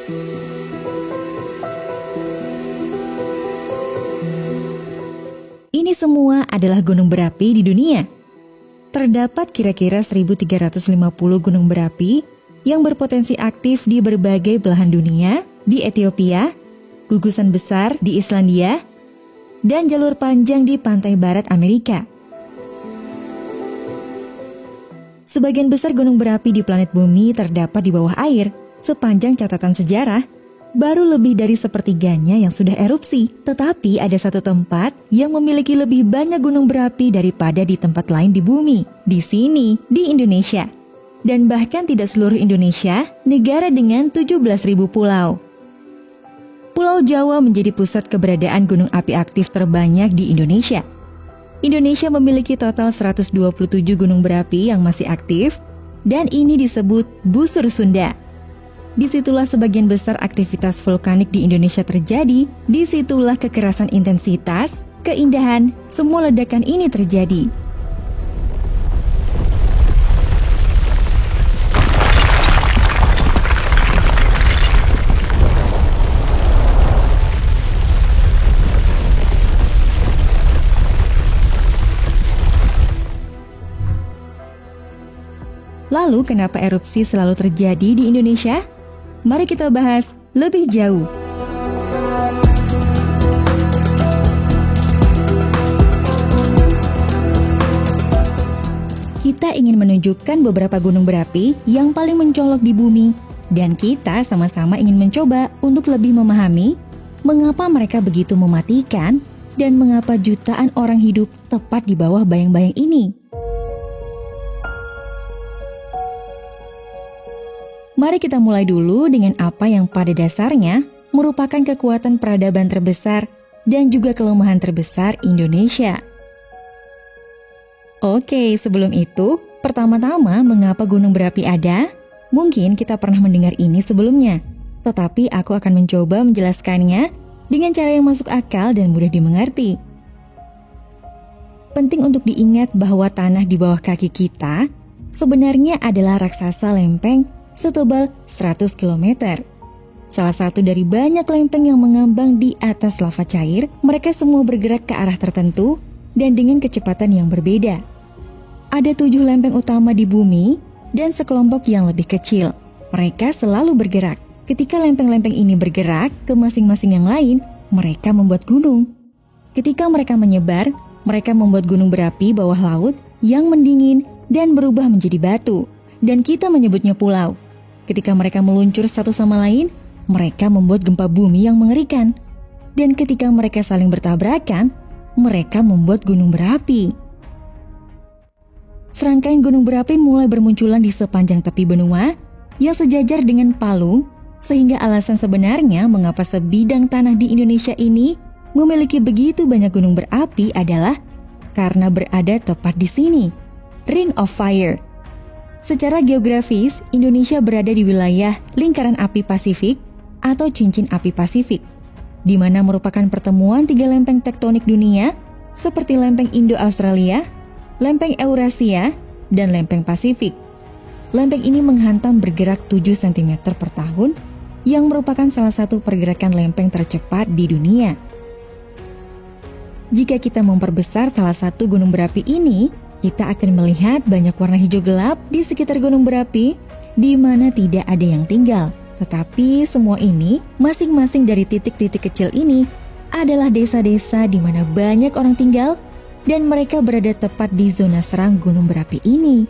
Ini semua adalah gunung berapi di dunia. Terdapat kira-kira 1.350 gunung berapi yang berpotensi aktif di berbagai belahan dunia, di Ethiopia, gugusan besar di Islandia, dan jalur panjang di pantai barat Amerika. Sebagian besar gunung berapi di planet bumi terdapat di bawah air. Sepanjang catatan sejarah, baru lebih dari sepertiganya yang sudah erupsi. Tetapi ada satu tempat yang memiliki lebih banyak gunung berapi daripada di tempat lain di bumi. Di sini, di Indonesia. Dan bahkan tidak seluruh Indonesia, negara dengan 17.000 pulau. Pulau Jawa menjadi pusat keberadaan gunung api aktif terbanyak di Indonesia. Indonesia memiliki total 127 gunung berapi yang masih aktif, dan ini disebut busur Sunda. Disitulah sebagian besar aktivitas vulkanik di Indonesia terjadi, disitulah kekerasan intensitas, keindahan, semua ledakan ini terjadi. Lalu kenapa erupsi selalu terjadi di Indonesia? Mari kita bahas lebih jauh. Kita ingin menunjukkan beberapa gunung berapi yang paling mencolok di bumi, dan kita sama-sama ingin mencoba untuk lebih memahami mengapa mereka begitu mematikan dan mengapa jutaan orang hidup tepat di bawah bayang-bayang ini. Mari kita mulai dulu dengan apa yang pada dasarnya merupakan kekuatan peradaban terbesar dan juga kelemahan terbesar Indonesia. Oke, sebelum itu, pertama-tama mengapa gunung berapi ada? Mungkin kita pernah mendengar ini sebelumnya, tetapi aku akan mencoba menjelaskannya dengan cara yang masuk akal dan mudah dimengerti. Penting untuk diingat bahwa tanah di bawah kaki kita sebenarnya adalah raksasa lempeng setebal 100 km. Salah satu dari banyak lempeng yang mengambang di atas lava cair, mereka semua bergerak ke arah tertentu dan dengan kecepatan yang berbeda. Ada 7 lempeng utama di bumi dan sekelompok yang lebih kecil. Mereka selalu bergerak. Ketika lempeng-lempeng ini bergerak ke masing-masing yang lain, mereka membuat gunung. Ketika mereka menyebar, mereka membuat gunung berapi bawah laut yang mendingin dan berubah menjadi batu. Dan kita menyebutnya pulau. Ketika mereka meluncur satu sama lain, mereka membuat gempa bumi yang mengerikan. Dan ketika mereka saling bertabrakan, mereka membuat gunung berapi. Serangkaian gunung berapi mulai bermunculan di sepanjang tepi benua yang sejajar dengan palung, sehingga alasan sebenarnya mengapa sebidang tanah di Indonesia ini memiliki begitu banyak gunung berapi adalah karena berada tepat di sini, Ring of Fire. Secara geografis, Indonesia berada di wilayah lingkaran api Pasifik atau cincin api Pasifik, di mana merupakan pertemuan 3 lempeng tektonik dunia seperti lempeng Indo-Australia, lempeng Eurasia, dan lempeng Pasifik. Lempeng ini menghantam bergerak 7 cm per tahun, yang merupakan salah satu pergerakan lempeng tercepat di dunia. Jika kita memperbesar salah satu gunung berapi ini, kita akan melihat banyak warna hijau gelap di sekitar gunung berapi, di mana tidak ada yang tinggal. Tetapi semua ini, masing-masing dari titik-titik kecil ini, adalah desa-desa di mana banyak orang tinggal, dan mereka berada tepat di zona serang gunung berapi ini.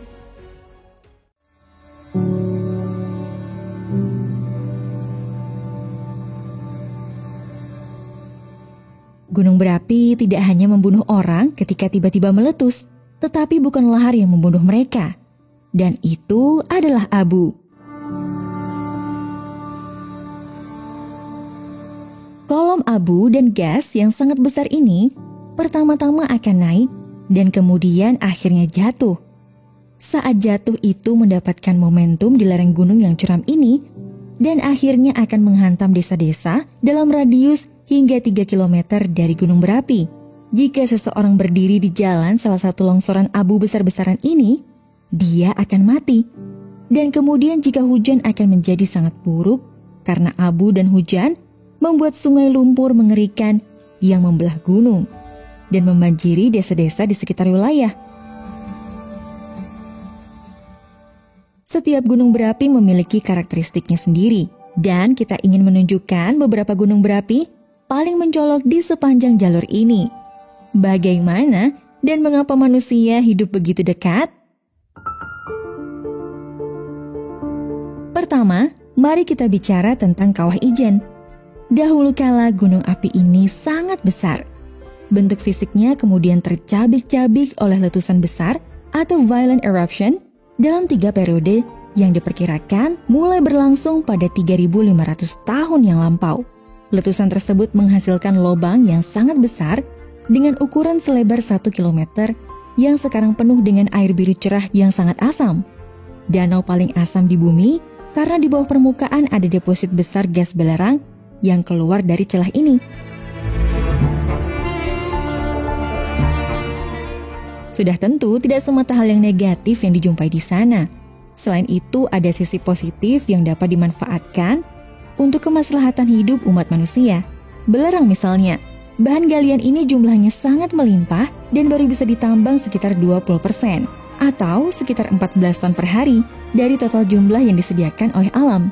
Gunung berapi tidak hanya membunuh orang ketika tiba-tiba meletus, tetapi bukan lahar yang membunuh mereka. Dan itu adalah abu. Kolom abu dan gas yang sangat besar ini pertama-tama akan naik dan kemudian akhirnya jatuh. Saat jatuh itu mendapatkan momentum di lereng gunung yang curam ini dan akhirnya akan menghantam desa-desa dalam radius hingga 3 km dari gunung berapi. Jika seseorang berdiri di jalan salah satu longsoran abu besar-besaran ini, dia akan mati. Dan kemudian jika hujan akan menjadi sangat buruk karena abu dan hujan membuat sungai lumpur mengerikan yang membelah gunung dan membanjiri desa-desa di sekitar wilayah. Setiap gunung berapi memiliki karakteristiknya sendiri, dan kita ingin menunjukkan beberapa gunung berapi paling mencolok di sepanjang jalur ini. Bagaimana dan mengapa manusia hidup begitu dekat? Pertama, mari kita bicara tentang Kawah Ijen. Dahulu kala gunung api ini sangat besar. Bentuk fisiknya kemudian tercabik-cabik oleh letusan besar atau violent eruption dalam 3 periode yang diperkirakan mulai berlangsung pada 3.500 tahun yang lampau. Letusan tersebut menghasilkan lubang yang sangat besar dengan ukuran selebar 1 km yang sekarang penuh dengan air biru cerah yang sangat asam. Danau paling asam di bumi karena di bawah permukaan ada deposit besar gas belerang yang keluar dari celah ini. Sudah tentu tidak semata hal yang negatif yang dijumpai di sana. Selain itu ada sisi positif yang dapat dimanfaatkan untuk kemaslahatan hidup umat manusia. Belerang misalnya, bahan galian ini jumlahnya sangat melimpah dan baru bisa ditambang sekitar 20% atau sekitar 14 ton per hari dari total jumlah yang disediakan oleh alam.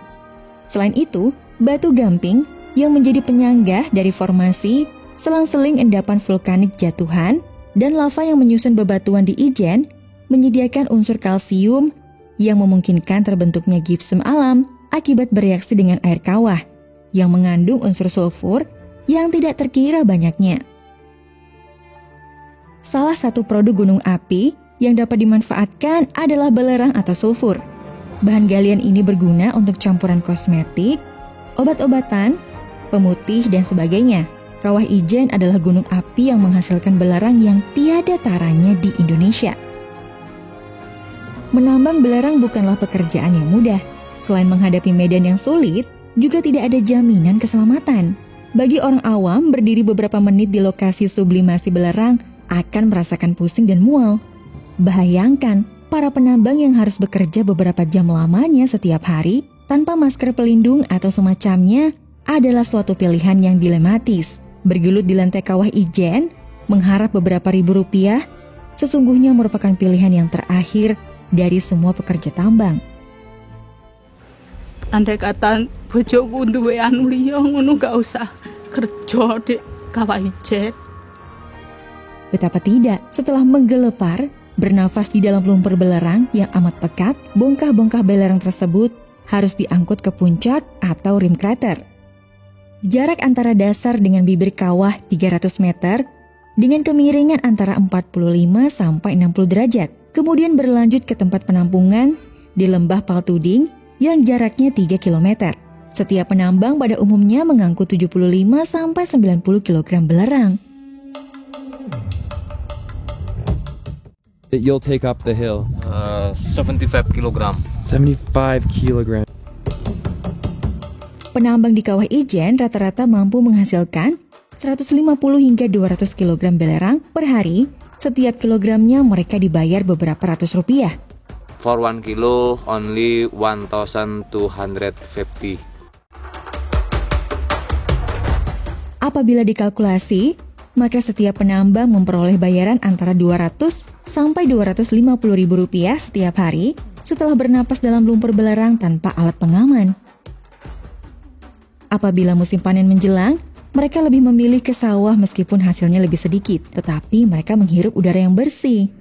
Selain itu, batu gamping yang menjadi penyanggah dari formasi selang-seling endapan vulkanik jatuhan dan lava yang menyusun bebatuan di Ijen menyediakan unsur kalsium yang memungkinkan terbentuknya gipsum alam akibat bereaksi dengan air kawah yang mengandung unsur sulfur yang tidak terkira banyaknya. Salah satu produk gunung api yang dapat dimanfaatkan adalah belerang atau sulfur. Bahan galian ini berguna untuk campuran kosmetik, obat-obatan, pemutih, dan sebagainya. Kawah Ijen adalah gunung api yang menghasilkan belerang yang tiada taranya di Indonesia. Menambang belerang bukanlah pekerjaan yang mudah. Selain menghadapi medan yang sulit, juga tidak ada jaminan keselamatan. Bagi orang awam, berdiri beberapa menit di lokasi sublimasi belerang akan merasakan pusing dan mual. Bayangkan, para penambang yang harus bekerja beberapa jam lamanya setiap hari tanpa masker pelindung atau semacamnya adalah suatu pilihan yang dilematis. Bergelut di lantai Kawah Ijen, mengharap beberapa ribu rupiah, sesungguhnya merupakan pilihan yang terakhir dari semua pekerja tambang. Andai kata bojoku duwe anu liya ngono gak usah kerja di Kawah Ijen. Betapa tidak, setelah menggelepar, bernafas di dalam lumpur belerang yang amat pekat, bongkah-bongkah belerang tersebut harus diangkut ke puncak atau rim krater. Jarak antara dasar dengan bibir kawah 300 meter dengan kemiringan antara 45 sampai 60 derajat. Kemudian berlanjut ke tempat penampungan di lembah Paltuding yang jaraknya 3 km. Setiap penambang pada umumnya mengangkut 75 sampai 90 kg belerang. You'll take up the hill. 75 kilogram. 75 kilogram. Penambang di Kawah Ijen rata-rata mampu menghasilkan 150 hingga 200 kg belerang per hari. Setiap kilogramnya mereka dibayar beberapa ratus rupiah. For 1 kilo only 1,250. Apabila dikalkulasi, maka setiap penambang memperoleh bayaran antara 200 sampai 250 ribu rupiah setiap hari setelah bernapas dalam lumpur belerang tanpa alat pengaman. Apabila musim panen menjelang, mereka lebih memilih ke sawah meskipun hasilnya lebih sedikit, tetapi mereka menghirup udara yang bersih.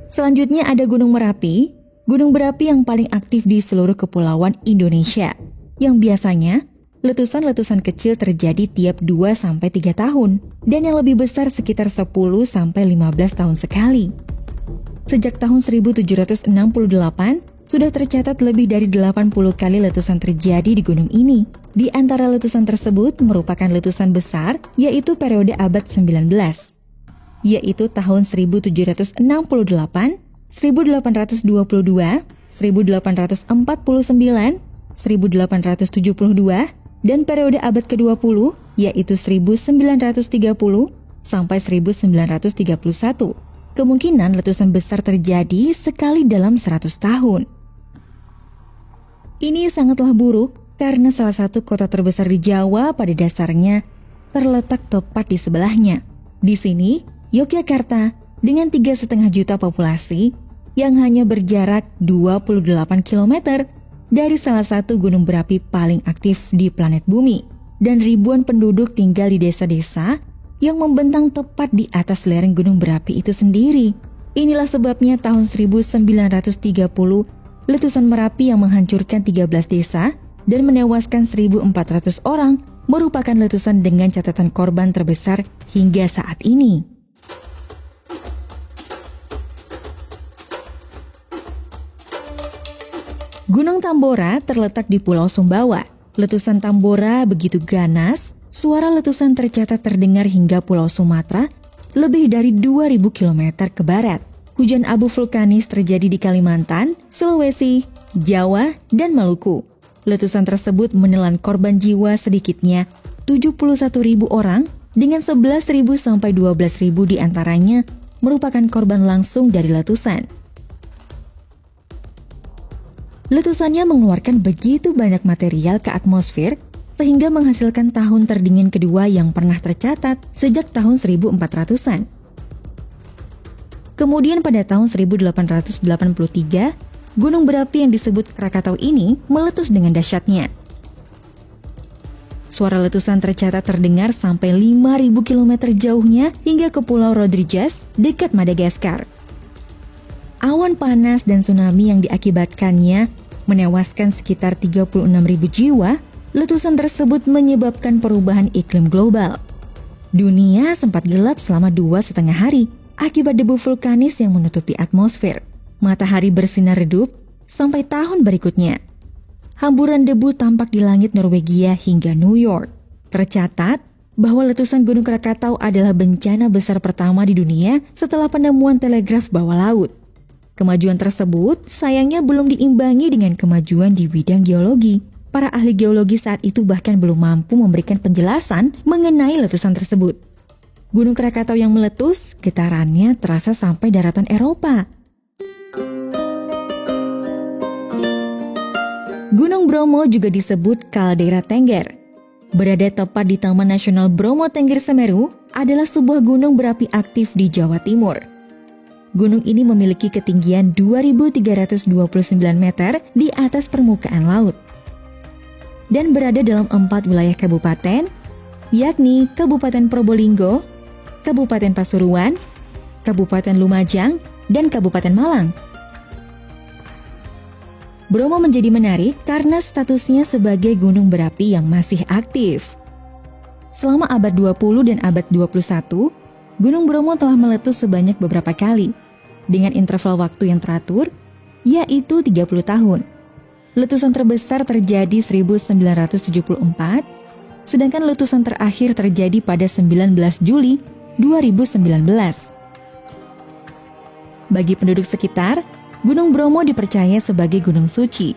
Selanjutnya ada Gunung Merapi, gunung berapi yang paling aktif di seluruh kepulauan Indonesia, yang biasanya letusan-letusan kecil terjadi tiap 2-3 tahun, dan yang lebih besar sekitar 10-15 tahun sekali. Sejak tahun 1768, sudah tercatat lebih dari 80 kali letusan terjadi di gunung ini. Di antara letusan tersebut merupakan letusan besar, yaitu periode abad 19, yaitu tahun 1768, 1822, 1849, 1872, dan periode abad ke-20, yaitu 1930 sampai 1931. Kemungkinan letusan besar terjadi sekali dalam 100 tahun. Ini sangatlah buruk karena salah satu kota terbesar di Jawa pada dasarnya terletak tepat di sebelahnya. Di sini, Yogyakarta dengan 3,5 juta populasi yang hanya berjarak 28 km dari salah satu gunung berapi paling aktif di planet bumi. Dan ribuan penduduk tinggal di desa-desa yang membentang tepat di atas lereng gunung berapi itu sendiri. Inilah sebabnya tahun 1930 letusan Merapi yang menghancurkan 13 desa dan menewaskan 1.400 orang merupakan letusan dengan catatan korban terbesar hingga saat ini. Gunung Tambora terletak di Pulau Sumbawa. Letusan Tambora begitu ganas, suara letusan tercatat terdengar hingga Pulau Sumatera lebih dari 2.000 km ke barat. Hujan abu vulkanis terjadi di Kalimantan, Sulawesi, Jawa, dan Maluku. Letusan tersebut menelan korban jiwa sedikitnya 71.000 orang dengan 11.000 sampai 12.000 diantaranya merupakan korban langsung dari letusan. Letusannya mengeluarkan begitu banyak material ke atmosfer sehingga menghasilkan tahun terdingin kedua yang pernah tercatat sejak tahun 1400-an. Kemudian pada tahun 1883, gunung berapi yang disebut Krakatau ini meletus dengan dahsyatnya. Suara letusan tercatat terdengar sampai 5.000 km jauhnya hingga ke Pulau Rodrigues dekat Madagaskar. Awan panas dan tsunami yang diakibatkannya menewaskan sekitar 36.000 jiwa. Letusan tersebut menyebabkan perubahan iklim global. Dunia sempat gelap selama 2,5 hari akibat debu vulkanis yang menutupi atmosfer. Matahari bersinar redup sampai tahun berikutnya. Hamburan debu tampak di langit Norwegia hingga New York. Tercatat bahwa letusan Gunung Krakatau adalah bencana besar pertama di dunia setelah penemuan telegraf bawah laut. Kemajuan tersebut sayangnya belum diimbangi dengan kemajuan di bidang geologi. Para ahli geologi saat itu bahkan belum mampu memberikan penjelasan mengenai letusan tersebut. Gunung Krakatau yang meletus, getarannya terasa sampai daratan Eropa. Gunung Bromo juga disebut kaldera Tengger. Berada tepat di Taman Nasional Bromo Tengger Semeru adalah sebuah gunung berapi aktif di Jawa Timur. Gunung ini memiliki ketinggian 2.329 meter di atas permukaan laut dan berada dalam 4 wilayah kabupaten, yakni Kabupaten Probolinggo, Kabupaten Pasuruan, Kabupaten Lumajang, dan Kabupaten Malang. Bromo menjadi menarik karena statusnya sebagai gunung berapi yang masih aktif. Selama abad 20 dan abad 21, Gunung Bromo telah meletus sebanyak beberapa kali, dengan interval waktu yang teratur, yaitu 30 tahun. Letusan terbesar terjadi 1974, sedangkan letusan terakhir terjadi pada 19 Juli 2019. Bagi penduduk sekitar, Gunung Bromo dipercaya sebagai gunung suci.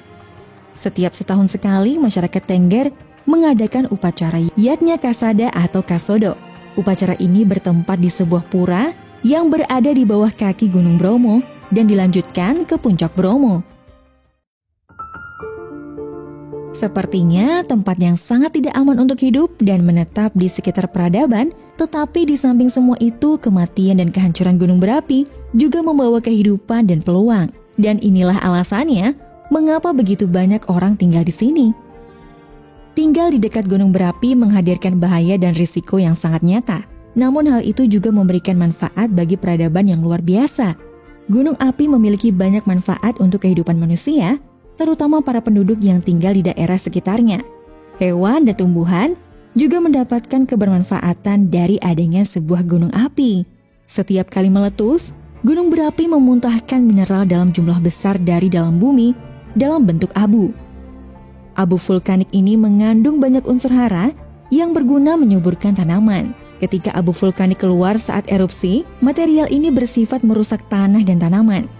Setiap setahun sekali, masyarakat Tengger mengadakan upacara Yatnya Kasada atau Kasodo. Upacara ini bertempat di sebuah pura yang berada di bawah kaki Gunung Bromo dan dilanjutkan ke puncak Bromo. Sepertinya tempat yang sangat tidak aman untuk hidup dan menetap di sekitar peradaban, tetapi di samping semua itu, kematian dan kehancuran gunung berapi juga membawa kehidupan dan peluang. Dan inilah alasannya mengapa begitu banyak orang tinggal di sini. Tinggal di dekat gunung berapi menghadirkan bahaya dan risiko yang sangat nyata. Namun hal itu juga memberikan manfaat bagi peradaban yang luar biasa. Gunung api memiliki banyak manfaat untuk kehidupan manusia, terutama para penduduk yang tinggal di daerah sekitarnya. Hewan dan tumbuhan juga mendapatkan kebermanfaatan dari adanya sebuah gunung api. Setiap kali meletus, gunung berapi memuntahkan mineral dalam jumlah besar dari dalam bumi dalam bentuk abu. Abu vulkanik ini mengandung banyak unsur hara yang berguna menyuburkan tanaman. Ketika abu vulkanik keluar saat erupsi, material ini bersifat merusak tanah dan tanaman.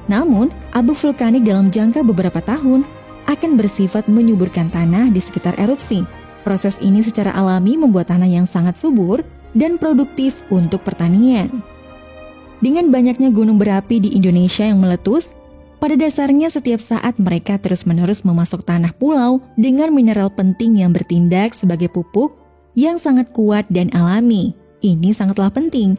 Namun, abu vulkanik dalam jangka beberapa tahun akan bersifat menyuburkan tanah di sekitar erupsi. Proses ini secara alami membuat tanah yang sangat subur dan produktif untuk pertanian. Dengan banyaknya gunung berapi di Indonesia yang meletus, Pada dasarnya setiap saat mereka terus-menerus memasok tanah pulau dengan mineral penting yang bertindak sebagai pupuk yang sangat kuat dan alami. Ini sangatlah penting.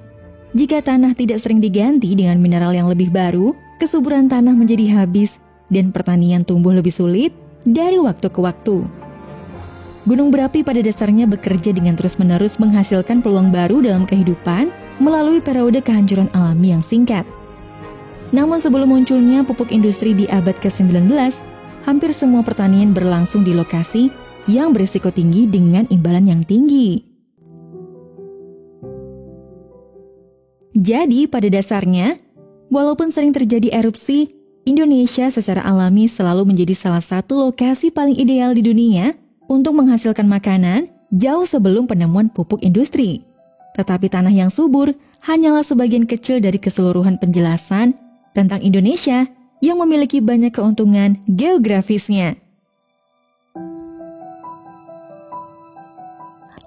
Jika tanah tidak sering diganti dengan mineral yang lebih baru, kesuburan tanah menjadi habis dan pertanian tumbuh lebih sulit dari waktu ke waktu. Gunung berapi pada dasarnya bekerja dengan terus-menerus menghasilkan peluang baru dalam kehidupan melalui periode kehancuran alami yang singkat. Namun sebelum munculnya pupuk industri di abad ke-19, hampir semua pertanian berlangsung di lokasi yang berisiko tinggi dengan imbalan yang tinggi. Jadi pada dasarnya, walaupun sering terjadi erupsi, Indonesia secara alami selalu menjadi salah satu lokasi paling ideal di dunia untuk menghasilkan makanan jauh sebelum penemuan pupuk industri. Tetapi tanah yang subur hanyalah sebagian kecil dari keseluruhan penjelasan tentang Indonesia yang memiliki banyak keuntungan geografisnya.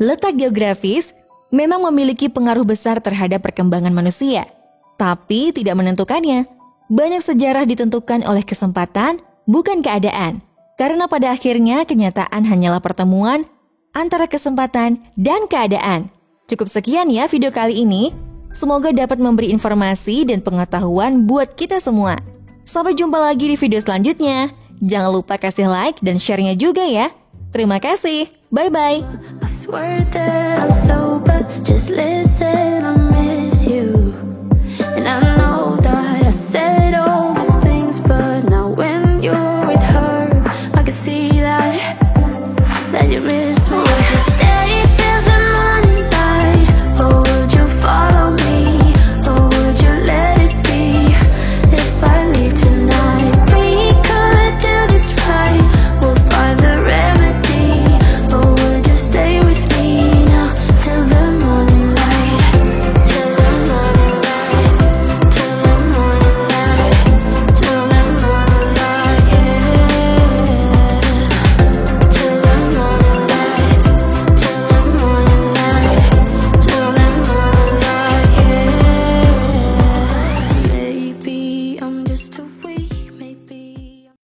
Letak geografis memang memiliki pengaruh besar terhadap perkembangan manusia, tapi tidak menentukannya. Banyak sejarah ditentukan oleh kesempatan, bukan keadaan. Karena pada akhirnya kenyataan hanyalah pertemuan antara kesempatan dan keadaan. Cukup sekian ya video kali ini. Semoga dapat memberi informasi dan pengetahuan buat kita semua. Sampai jumpa lagi di video selanjutnya. Jangan lupa kasih like dan share-nya juga ya. Terima kasih. Bye-bye. I swear that I'm sober, just listen. I'm